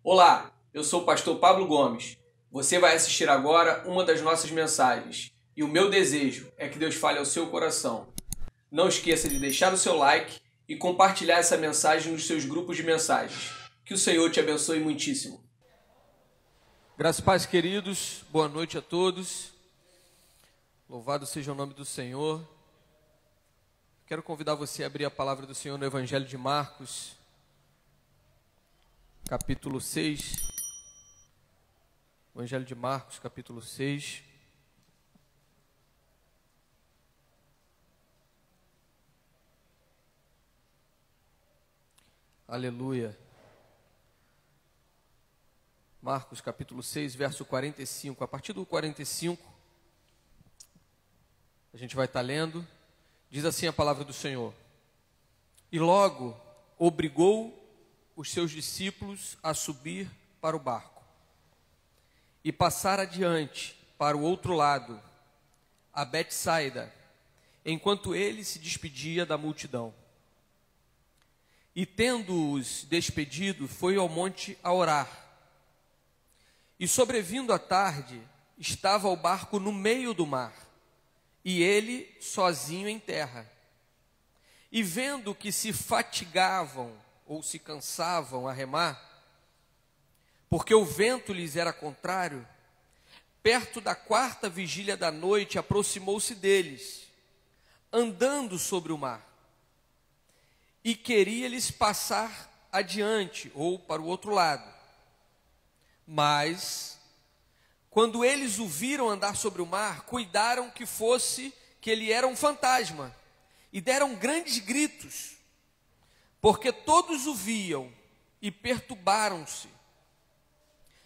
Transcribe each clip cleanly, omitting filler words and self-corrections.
Olá, eu sou o pastor Pablo Gomes. Você vai assistir agora uma das nossas mensagens. E o meu desejo é que Deus fale ao seu coração. Não esqueça de deixar o seu like e compartilhar essa mensagem nos seus grupos de mensagens. Que o Senhor te abençoe muitíssimo. Graças e paz, queridos. Boa noite a todos. Louvado seja o nome do Senhor. Quero convidar você a abrir a palavra do Senhor no Evangelho de Marcos, capítulo 6. Evangelho de Marcos, capítulo 6. Aleluia. Marcos, capítulo 6, verso 45. A partir do 45, a gente vai estar lendo. Diz assim a palavra do Senhor: E logo obrigou os seus discípulos a subir para o barco e passar adiante para o outro lado, a Betsaida, enquanto ele se despedia da multidão. E tendo-os despedido, foi ao monte a orar. E sobrevindo a tarde, estava o barco no meio do mar, e ele sozinho em terra. E vendo que se fatigavam ou se cansavam a remar, porque o vento lhes era contrário, perto da 4ª vigília da noite aproximou-se deles, andando sobre o mar, e queria-lhes passar adiante ou para o outro lado. Mas quando eles o viram andar sobre o mar, cuidaram que ele era um fantasma, e deram grandes gritos, porque todos o viam e perturbaram-se.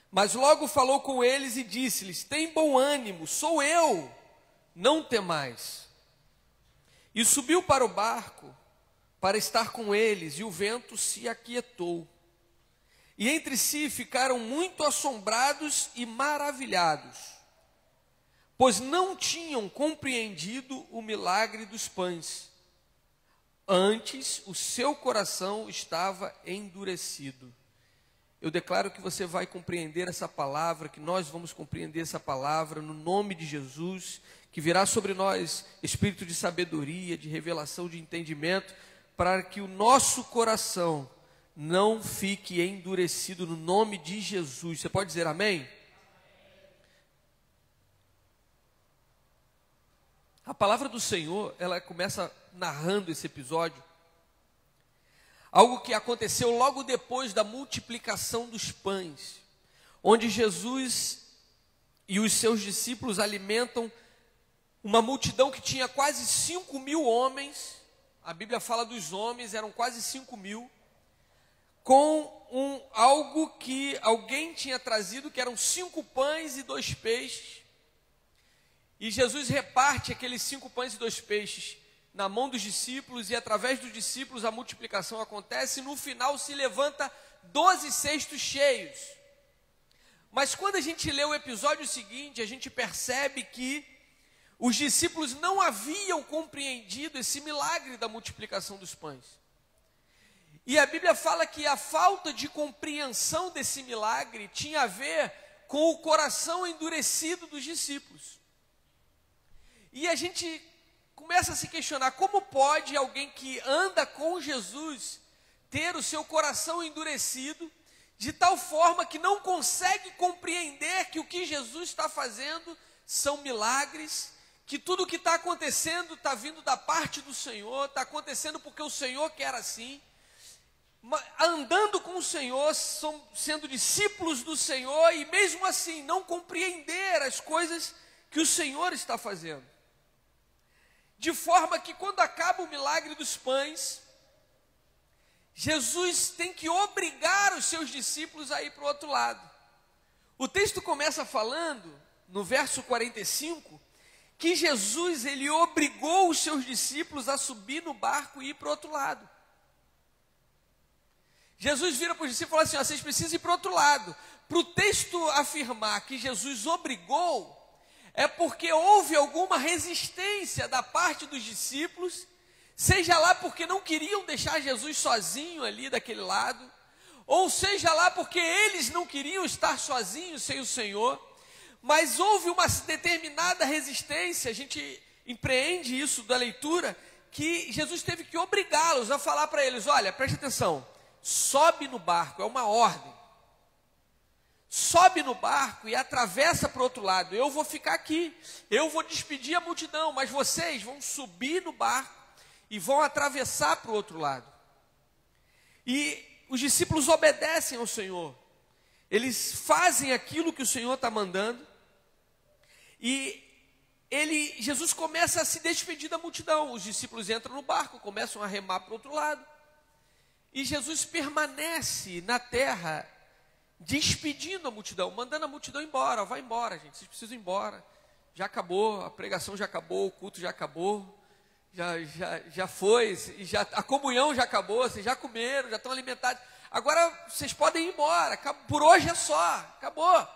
Mas logo falou com eles e disse-lhes: Tem bom ânimo, sou eu, não temais. E subiu para o barco para estar com eles, e o vento se aquietou. E entre si ficaram muito assombrados e maravilhados, pois não tinham compreendido o milagre dos pães. Antes, o seu coração estava endurecido. Eu declaro que você vai compreender essa palavra, que nós vamos compreender essa palavra, no nome de Jesus, que virá sobre nós espírito de sabedoria, de revelação, de entendimento, para que o nosso coração não fique endurecido, no nome de Jesus. Você pode dizer amém? A palavra do Senhor, ela começa narrando esse episódio, algo que aconteceu logo depois da multiplicação dos pães, onde Jesus e os seus discípulos alimentam uma multidão que tinha quase 5.000 homens. A Bíblia fala dos homens, eram quase 5.000, com algo que alguém tinha trazido, que eram 5 pães e 2 peixes. E Jesus reparte aqueles 5 pães e 2 peixes na mão dos discípulos, e através dos discípulos a multiplicação acontece, e no final se levanta 12 cestos cheios. Mas quando a gente lê o episódio seguinte, a gente percebe que os discípulos não haviam compreendido esse milagre da multiplicação dos pães. E a Bíblia fala que a falta de compreensão desse milagre tinha a ver com o coração endurecido dos discípulos. E a gente começa a se questionar: como pode alguém que anda com Jesus ter o seu coração endurecido de tal forma que não consegue compreender que o que Jesus está fazendo são milagres, que tudo o que está acontecendo está vindo da parte do Senhor, está acontecendo porque o Senhor quer assim, andando com o Senhor, sendo discípulos do Senhor, e mesmo assim não compreender as coisas que o Senhor está fazendo. De forma que quando acaba o milagre dos pães, Jesus tem que obrigar os seus discípulos a ir para o outro lado. O texto começa falando, no verso 45, que Jesus, ele obrigou os seus discípulos a subir no barco e ir para o outro lado. Jesus vira para os discípulos e fala assim: vocês precisam ir para o outro lado. Para o texto afirmar que Jesus obrigou, é porque houve alguma resistência da parte dos discípulos, seja lá porque não queriam deixar Jesus sozinho ali daquele lado, ou seja lá porque eles não queriam estar sozinhos sem o Senhor, mas houve uma determinada resistência, a gente empreende isso da leitura, que Jesus teve que obrigá-los a falar para eles: olha, preste atenção, sobe no barco, é uma ordem, sobe no barco e atravessa para o outro lado, eu vou ficar aqui, eu vou despedir a multidão, mas vocês vão subir no barco e vão atravessar para o outro lado. E os discípulos obedecem ao Senhor, eles fazem aquilo que o Senhor está mandando, e Jesus começa a se despedir da multidão. Os discípulos entram no barco, começam a remar para o outro lado, e Jesus permanece na terra, despedindo a multidão, mandando a multidão embora. Vai embora, gente, vocês precisam ir embora, já acabou, a pregação já acabou, o culto já acabou, já foi, a comunhão já acabou, vocês já comeram, já estão alimentados, agora vocês podem ir embora, por hoje é só, acabou.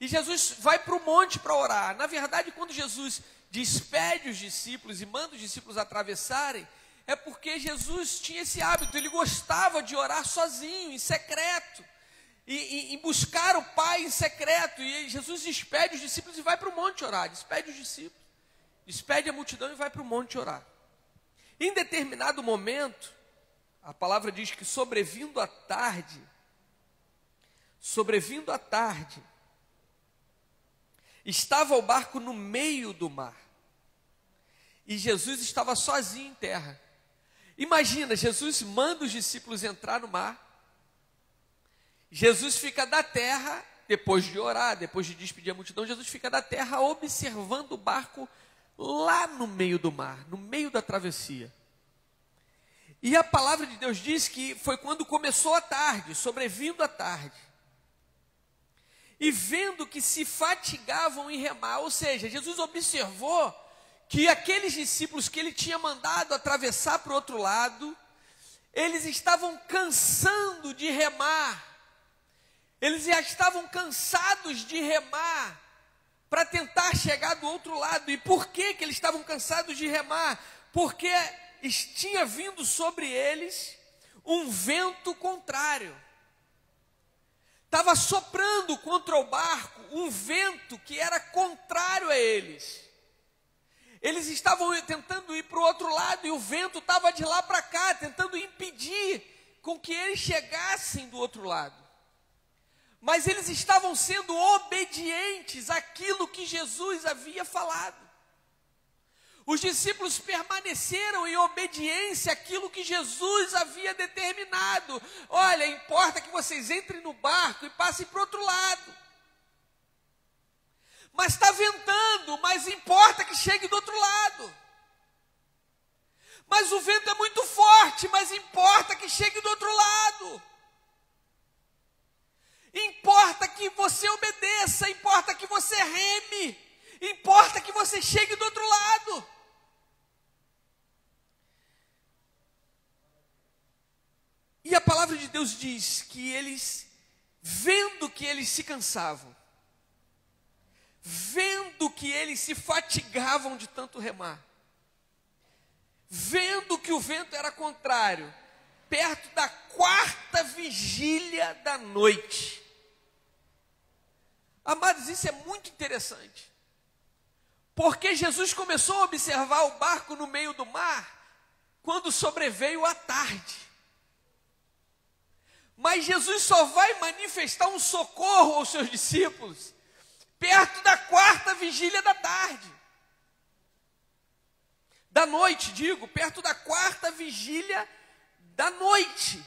E Jesus vai para o monte para orar. Na verdade, quando Jesus despede os discípulos e manda os discípulos atravessarem, é porque Jesus tinha esse hábito, ele gostava de orar sozinho, em secreto, e buscar o Pai em secreto. E Jesus despede os discípulos e vai para o monte orar, despede os discípulos, despede a multidão e vai para o monte orar. Em determinado momento, a palavra diz que sobrevindo à tarde, estava o barco no meio do mar, e Jesus estava sozinho em terra. Imagina, Jesus manda os discípulos entrar no mar, Jesus fica da terra, depois de orar, depois de despedir a multidão, Jesus fica da terra observando o barco lá no meio do mar, no meio da travessia. E a palavra de Deus diz que foi quando começou a tarde, sobrevindo a tarde, e vendo que se fatigavam em remar, ou seja, Jesus observou que aqueles discípulos que ele tinha mandado atravessar para o outro lado, eles estavam cansando de remar, eles já estavam cansados de remar para tentar chegar do outro lado. E por que eles estavam cansados de remar? Porque tinha vindo sobre eles um vento contrário. Estava soprando contra o barco um vento que era contrário a eles. Eles estavam tentando ir para o outro lado e o vento estava de lá para cá, tentando impedir com que eles chegassem do outro lado. Mas eles estavam sendo obedientes àquilo que Jesus havia falado. Os discípulos permaneceram em obediência àquilo que Jesus havia determinado. Olha, importa que vocês entrem no barco e passem para o outro lado. Mas está ventando, mas importa que chegue do outro lado. Mas o vento é muito forte, mas importa que chegue do outro lado. Importa que você obedeça, importa que você reme, importa que você chegue do outro lado. E a palavra de Deus diz que eles, vendo que eles se cansavam, vendo que eles se fatigavam de tanto remar, vendo que o vento era contrário, perto da 4ª vigília da noite. Amados, isso é muito interessante, porque Jesus começou a observar o barco no meio do mar quando sobreveio a tarde. Mas Jesus só vai manifestar um socorro aos seus discípulos perto da 4ª vigília da tarde. Da noite, perto da 4ª vigília da noite.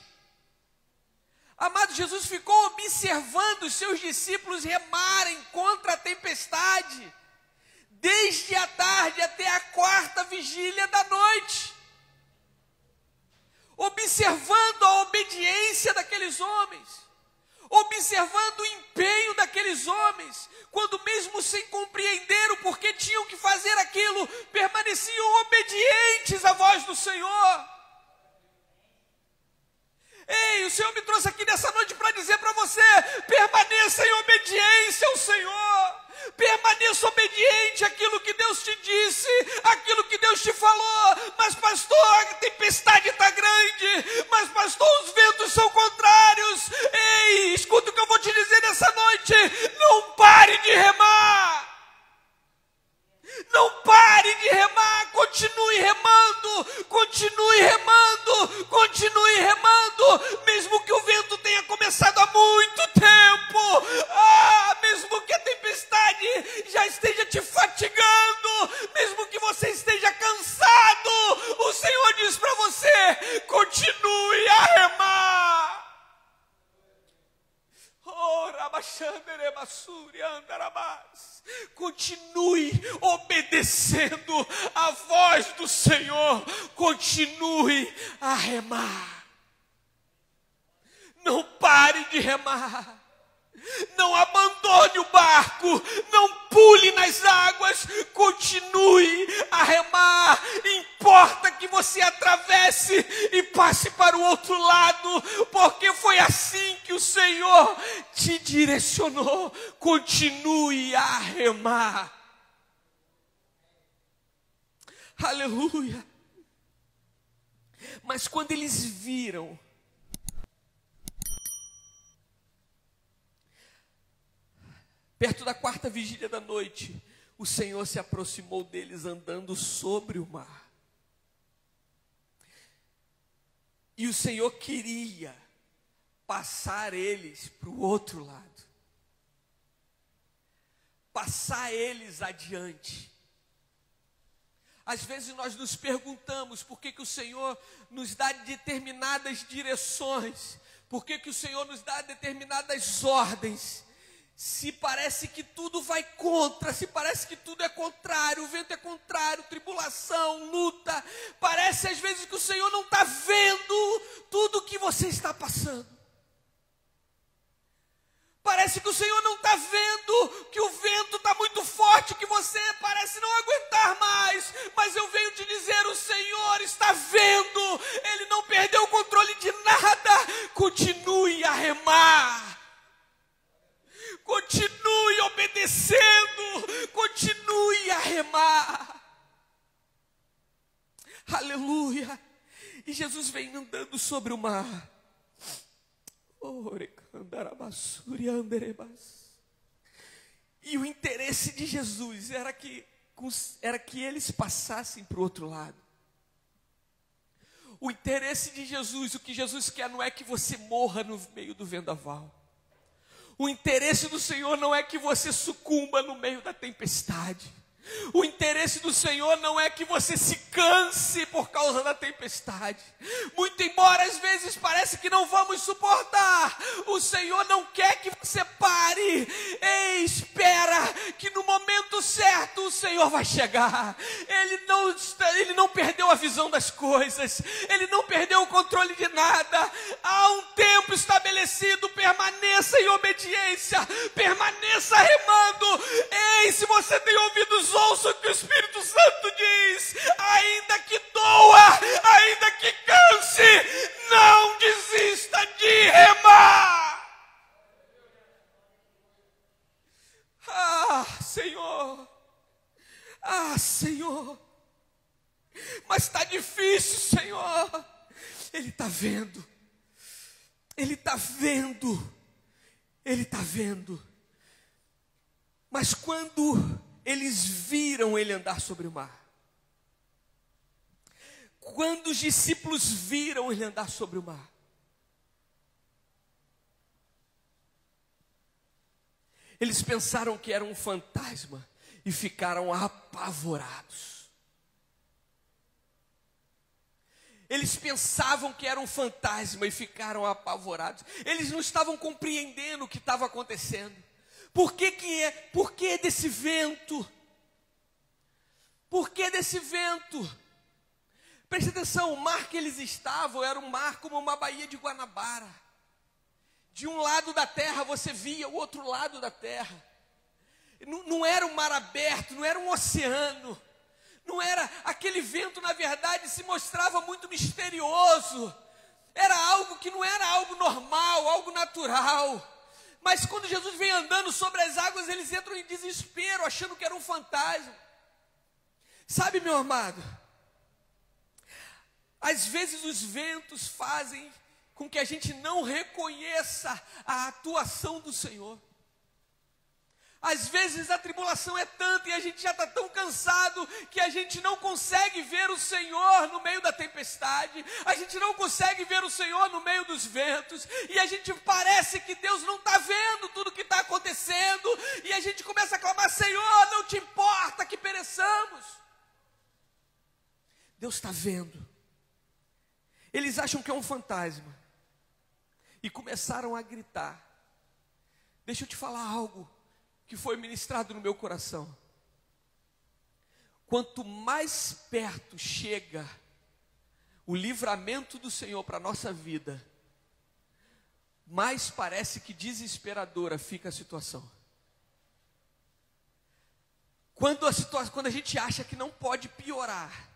Amado, Jesus ficou observando os seus discípulos remarem contra a tempestade, desde a tarde até a 4ª vigília da noite. Observando a obediência daqueles homens, observando o empenho daqueles homens, quando mesmo sem compreender o porquê tinham que fazer aquilo, permaneciam obedientes à voz do Senhor. Ei, o Senhor me trouxe aqui nessa noite para dizer para você: permaneça em obediência ao Senhor. Permaneça obediente àquilo que Deus te disse, àquilo que Deus te falou. Mas pastor, a tempestade está grande. Mas pastor, os ventos são contrários. não pare de remar. Não pare de remar, continue remando, continue remando, continue remando, mesmo que o vento tenha começado há muito tempo, mesmo que a tempestade já esteja te fatigando, mesmo que você esteja cansado, o Senhor diz para você, continue a remar. Continue obedecendo a voz do Senhor, continue a remar. Não pare de remar. Não abandone o barco, não pule nas águas, continue a remar. Importa que você atravesse e passe para o outro lado, porque foi assim que o Senhor te direcionou. Continue a remar. Aleluia. Mas quando eles viram perto da 4ª vigília da noite, o Senhor se aproximou deles andando sobre o mar. E o Senhor queria passar eles para o outro lado. Passar eles adiante. Às vezes nós nos perguntamos por que o Senhor nos dá determinadas direções, por que o Senhor nos dá determinadas ordens, se parece que tudo vai contra, se parece que tudo é contrário, o vento é contrário, tribulação, luta, parece às vezes que o Senhor não está vendo tudo o que você está passando. Parece que o Senhor não está vendo que o vento está muito forte, que você parece não aguentar mais. Mas eu venho te dizer, o Senhor está vendo. Ele não perdeu o controle de nada. Continue a remar. Continue obedecendo. Continue a remar. Aleluia. E Jesus vem andando sobre o mar. E o interesse de Jesus era que eles passassem para o outro lado. O interesse de Jesus, o que Jesus quer não é que você morra no meio do vendaval. O interesse do Senhor não é que você sucumba no meio da tempestade. O interesse do Senhor não é que você se canse por causa da tempestade. Muito embora às vezes parece que não vamos suportar, o Senhor não quer que você pare. Ei, espera que no momento certo o Senhor vai chegar. Ele não perdeu a visão das coisas, Ele não perdeu o controle de nada. Há um tempo estabelecido, permaneça em obediência, permaneça remando. Ei, se você tem ouvidos, ouça o que o Espírito Santo diz. Ainda que doa, ainda que canse, não desista de remar. Senhor. Senhor. Mas está difícil, Senhor. Ele está vendo. Ele está vendo. Ele está vendo. Mas quando eles viram ele andar sobre o mar, quando os discípulos viram ele andar sobre o mar, eles pensaram que era um fantasma e ficaram apavorados. Eles pensavam que era um fantasma e ficaram apavorados. Eles não estavam compreendendo o que estava acontecendo. Por que desse vento? Por que desse vento? Preste atenção, o mar que eles estavam era um mar como uma baía de Guanabara. De um lado da terra você via o outro lado da terra. Não era um mar aberto, não era um oceano. Não era, aquele vento na verdade se mostrava muito misterioso. Era algo que não era algo normal, algo natural. Mas quando Jesus vem andando sobre as águas, eles entram em desespero, achando que era um fantasma. Sabe, meu amado, às vezes os ventos fazem com que a gente não reconheça a atuação do Senhor. Às vezes a tribulação é tanta e a gente já está tão cansado que a gente não consegue ver o Senhor no meio da tempestade, a gente não consegue ver o Senhor no meio dos ventos, e a gente parece que Deus não está vendo tudo o que está acontecendo, e a gente começa a clamar: Senhor, não te importa que pereçamos. Deus está vendo. Eles acham que é um fantasma e começaram a gritar. Deixa eu te falar algo que foi ministrado no meu coração. Quanto mais perto chega o livramento do Senhor para a nossa vida, mais parece que desesperadora fica a situação. Quando a gente acha que não pode piorar,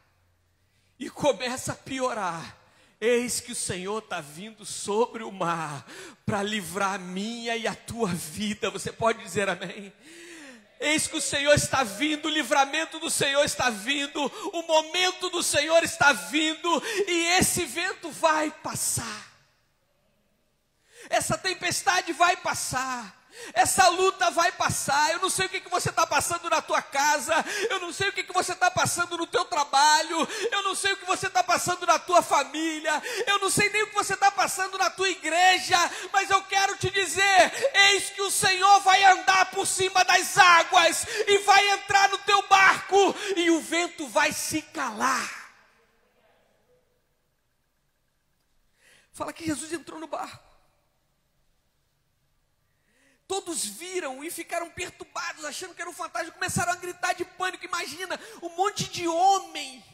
e começa a piorar, eis que o Senhor está vindo sobre o mar para livrar a minha e a tua vida. Você pode dizer amém? Eis que o Senhor está vindo, o livramento do Senhor está vindo, o momento do Senhor está vindo, e esse vento vai passar, essa tempestade vai passar, essa luta vai passar. Eu não sei o que você está passando na tua casa, eu não sei o que você está passando no teu trabalho, eu não sei o que você está passando na tua família, eu não sei nem o que você está passando na tua igreja, mas eu quero te dizer: eis que o Senhor vai andar por cima das águas e vai entrar no teu barco, e o vento vai se calar. Fala que Jesus entrou no barco. Todos viram e ficaram perturbados, achando que era um fantasma, começaram a gritar de pânico. Imagina, um monte de homem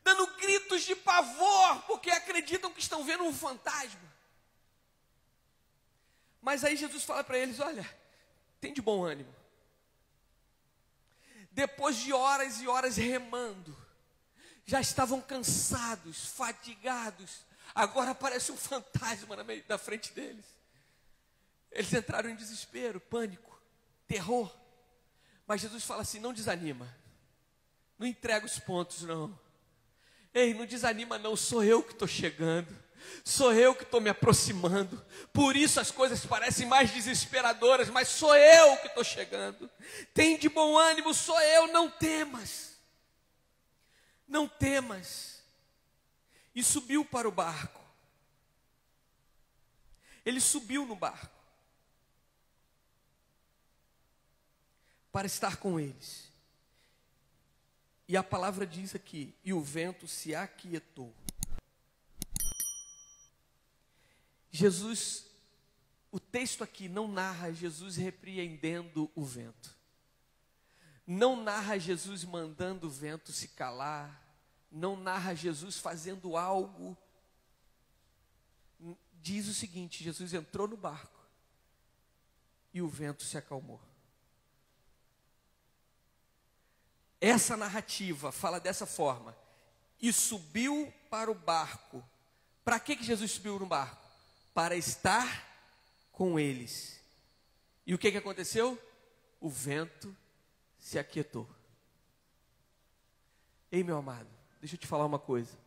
dando gritos de pavor, porque acreditam que estão vendo um fantasma. Mas aí Jesus fala para eles: olha, tem de bom ânimo. Depois de horas e horas remando, já estavam cansados, fatigados, agora aparece um fantasma na frente deles. Eles entraram em desespero, pânico, terror. Mas Jesus fala assim: não desanima, não entrega os pontos não. Ei, não desanima não, sou eu que estou chegando, sou eu que estou me aproximando. Por isso as coisas parecem mais desesperadoras, mas sou eu que estou chegando. Tem de bom ânimo, sou eu, não temas. Não temas. E subiu para o barco. Ele subiu no barco para estar com eles. E a palavra diz aqui: e o vento se aquietou. Jesus, o texto aqui não narra Jesus repreendendo o vento, não narra Jesus mandando o vento se calar, não narra Jesus fazendo algo. Diz o seguinte: Jesus entrou no barco e o vento se acalmou. Essa narrativa fala dessa forma: e subiu para o barco. Para que Jesus subiu no barco? Para estar com eles. E o que aconteceu? O vento se aquietou. Ei, meu amado, deixa eu te falar uma coisa.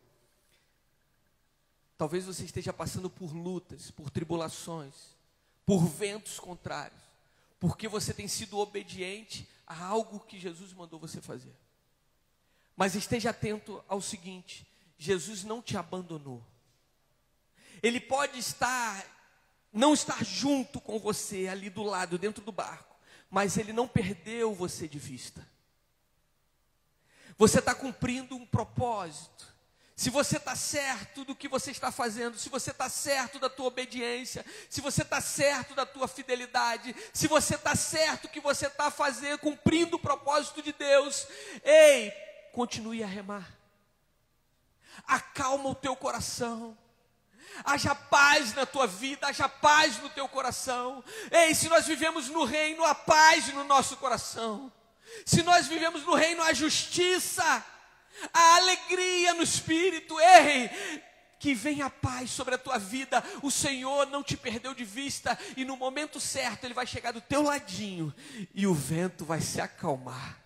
Talvez você esteja passando por lutas, por tribulações, por ventos contrários, porque você tem sido obediente a algo que Jesus mandou você fazer. Mas esteja atento ao seguinte: Jesus não te abandonou. Ele pode não estar junto com você ali do lado, dentro do barco, mas Ele não perdeu você de vista. Você está cumprindo um propósito. Se você está certo do que você está fazendo, se você está certo da tua obediência, se você está certo da tua fidelidade, se você está certo que você está fazendo, cumprindo o propósito de Deus, ei, continue a remar. Acalma o teu coração. Haja paz na tua vida, haja paz no teu coração. Ei, se nós vivemos no reino, há paz no nosso coração. Se nós vivemos no reino, há justiça, a alegria no Espírito. Ei, que venha a paz sobre a tua vida. O Senhor não te perdeu de vista, e no momento certo Ele vai chegar do teu ladinho e o vento vai se acalmar.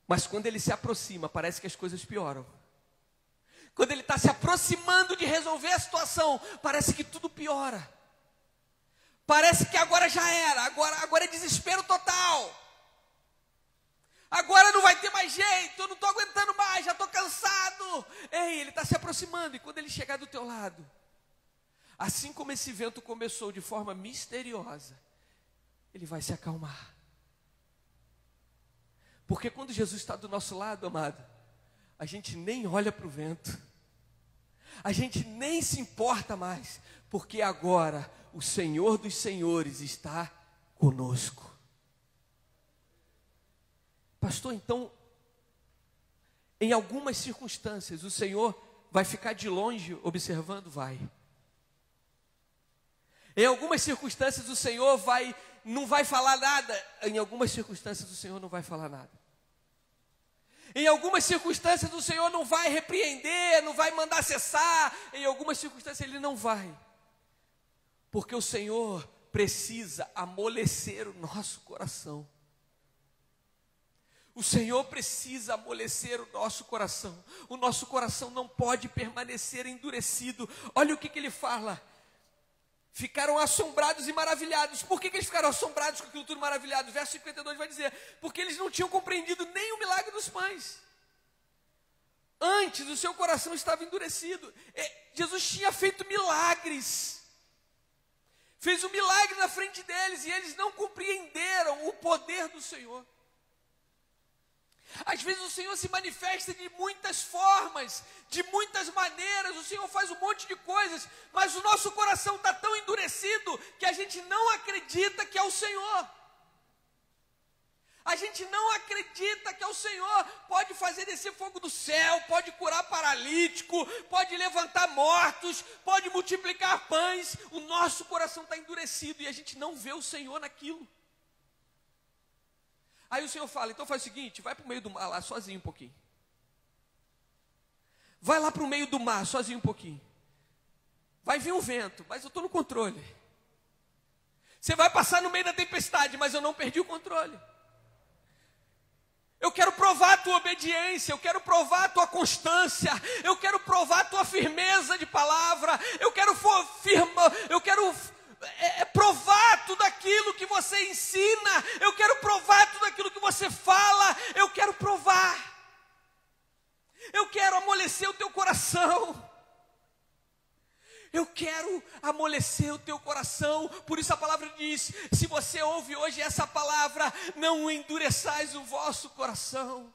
Mas quando Ele se aproxima, parece que as coisas pioram. Quando Ele está se aproximando de resolver a situação, parece que tudo piora. Parece que agora já era, agora é desespero total. Agora não vai ter mais jeito, eu não estou aguentando mais, já estou cansado. Ei, ele está se aproximando, e quando ele chegar do teu lado, assim como esse vento começou de forma misteriosa, ele vai se acalmar. Porque quando Jesus está do nosso lado, amado, a gente nem olha para o vento, a gente nem se importa mais, porque agora o Senhor dos Senhores está conosco. Pastor, então, em algumas circunstâncias, o Senhor vai ficar de longe observando? Vai. Em algumas circunstâncias, o Senhor não vai falar nada. Em algumas circunstâncias, o Senhor não vai falar nada. Em algumas circunstâncias, o Senhor não vai repreender, não vai mandar cessar. Em algumas circunstâncias, Ele não vai. Porque o Senhor precisa amolecer o nosso coração. O Senhor precisa amolecer o nosso coração. O nosso coração não pode permanecer endurecido. Olha o que Ele fala. Ficaram assombrados e maravilhados. Por que eles ficaram assombrados com aquilo tudo maravilhado? Verso 52 vai dizer, porque eles não tinham compreendido nem o milagre dos pães. Antes o seu coração estava endurecido. Jesus tinha feito milagres. Fez um milagre na frente deles e eles não compreenderam o poder do Senhor. Às vezes o Senhor se manifesta de muitas formas, de muitas maneiras, o Senhor faz um monte de coisas, mas o nosso coração está tão endurecido que a gente não acredita que é o Senhor. A gente não acredita que é o Senhor. Pode fazer descer fogo do céu, pode curar paralítico, pode levantar mortos, pode multiplicar pães. O nosso coração está endurecido e a gente não vê o Senhor naquilo. Aí o Senhor fala, então faz o seguinte, vai para o meio do mar lá sozinho um pouquinho. Vai lá para o meio do mar sozinho um pouquinho. Vai vir um vento, mas eu estou no controle. Você vai passar no meio da tempestade, mas eu não perdi o controle. Eu quero provar a tua obediência, eu quero provar a tua constância, eu quero provar a tua firmeza de palavra, eu quero provar tudo aquilo que você ensina, eu quero provar tudo aquilo que você fala, eu quero provar. Eu quero amolecer o teu coração. Eu quero amolecer o teu coração. Por isso a palavra diz, se você ouve hoje essa palavra, não endureçais o vosso coração.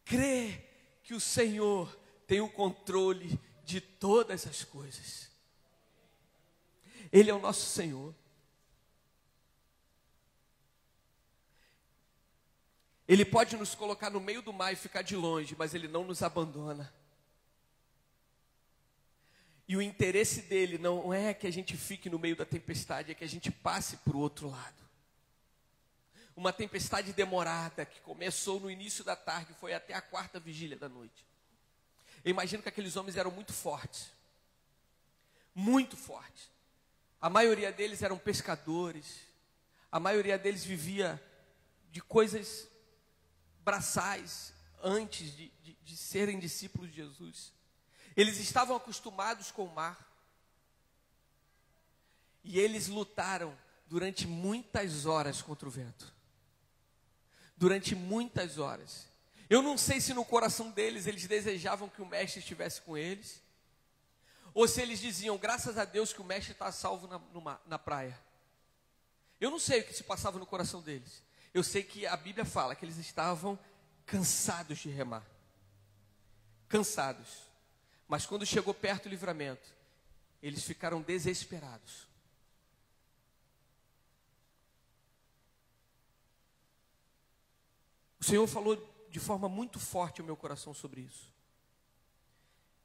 Crê que o Senhor tem o controle de todas as coisas. Ele é o nosso Senhor. Ele pode nos colocar no meio do mar e ficar de longe, mas Ele não nos abandona. E o interesse dele não é que a gente fique no meio da tempestade, é que a gente passe para o outro lado. Uma tempestade demorada, que começou no início da tarde, foi até a 4ª vigília da noite. Eu imagino que aqueles homens eram muito fortes. Muito fortes. A maioria deles eram pescadores. A maioria deles vivia de coisas braçais antes de serem discípulos de Jesus. Eles estavam acostumados com o mar. E eles lutaram durante muitas horas contra o vento. Durante muitas horas. Eu não sei se no coração deles eles desejavam que o mestre estivesse com eles. Ou se eles diziam, graças a Deus que o mestre está salvo na praia. Eu não sei o que se passava no coração deles. Eu sei que a Bíblia fala que eles estavam cansados de remar. Cansados. Mas quando chegou perto do livramento, eles ficaram desesperados. O Senhor falou de forma muito forte ao meu coração sobre isso.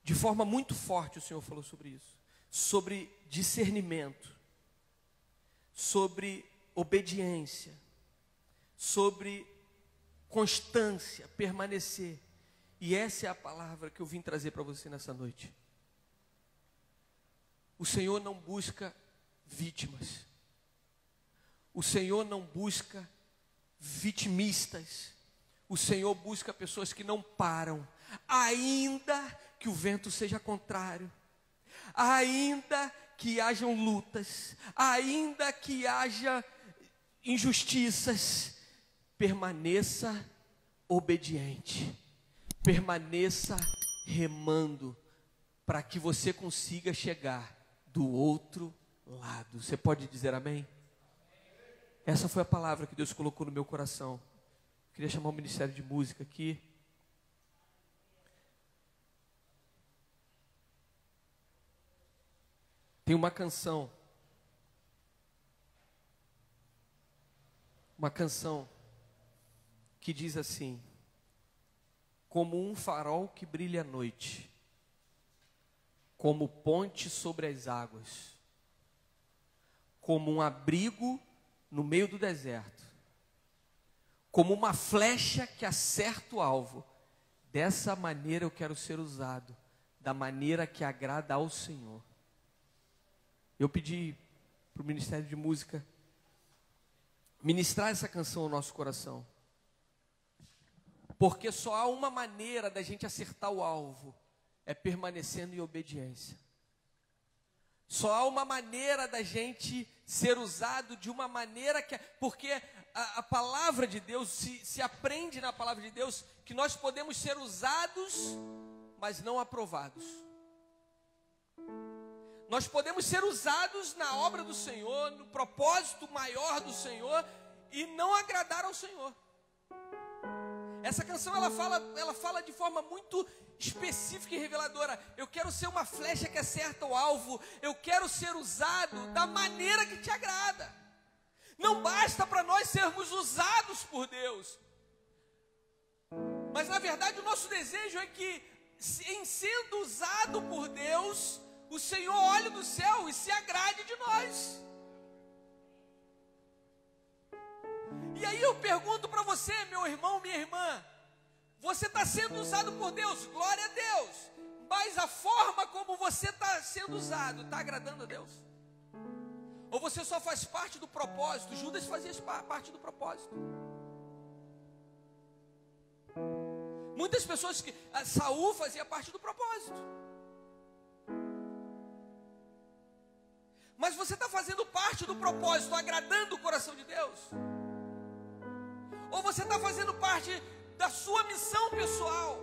De forma muito forte o Senhor falou sobre isso. Sobre discernimento. Sobre obediência. Sobre constância, permanecer. E essa é a palavra que eu vim trazer para você nessa noite. O Senhor não busca vítimas. O Senhor não busca vitimistas. O Senhor busca pessoas que não param, ainda que o vento seja contrário, ainda que hajam lutas, ainda que haja injustiças, permaneça obediente, permaneça remando, para que você consiga chegar do outro lado. Você pode dizer amém? Essa foi a palavra que Deus colocou no meu coração. Queria chamar o Ministério de Música aqui. Tem uma canção que diz assim: como um farol que brilha à noite, como ponte sobre as águas, como um abrigo no meio do deserto, como uma flecha que acerta o alvo. Dessa maneira eu quero ser usado, da maneira que agrada ao Senhor. Eu pedi para o Ministério de Música ministrar essa canção ao nosso coração, porque só há uma maneira da gente acertar o alvo, é permanecendo em obediência. Só há uma maneira da gente ser usado de uma maneira que... Porque a palavra de Deus, se aprende na palavra de Deus, que nós podemos ser usados, mas não aprovados. Nós podemos ser usados na obra do Senhor, no propósito maior do Senhor, e não agradar ao Senhor. Essa canção ela fala de forma muito específica e reveladora. Eu quero ser uma flecha que acerta o alvo. Eu quero ser usado da maneira que te agrada. Não basta para nós sermos usados por Deus, mas na verdade o nosso desejo é que, em sendo usado por Deus, o Senhor olhe do céu e se agrade de nós. E aí eu pergunto para você, meu irmão, minha irmã, você está sendo usado por Deus, glória a Deus, mas a forma como você está sendo usado, está agradando a Deus? Ou você só faz parte do propósito? Judas fazia parte do propósito. Muitas pessoas que... Saul fazia parte do propósito. Mas você está fazendo parte do propósito, agradando o coração de Deus? Ou você está fazendo parte da sua missão pessoal?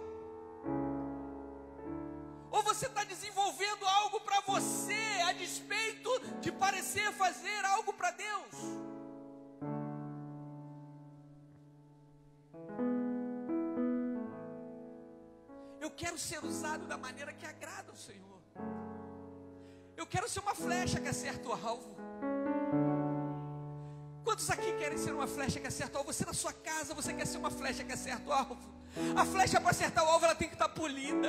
Ou você está desenvolvendo algo para você, a despeito de parecer fazer algo para Deus? Eu quero ser usado da maneira que agrada ao Senhor. Eu quero ser uma flecha que acerta o alvo. Quantos aqui querem ser uma flecha que acerta o alvo? Você na sua casa, você quer ser uma flecha que acerta o alvo? A flecha para acertar o alvo, ela tem que estar polida.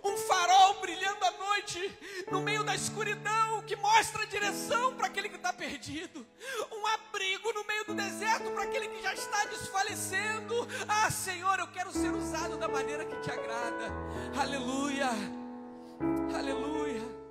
Um farol brilhando à noite, no meio da escuridão, que mostra a direção para aquele que está perdido. Um abrigo no meio do deserto para aquele que já está desfalecendo. Ah, Senhor, eu quero ser usado da maneira que te agrada. Aleluia, aleluia.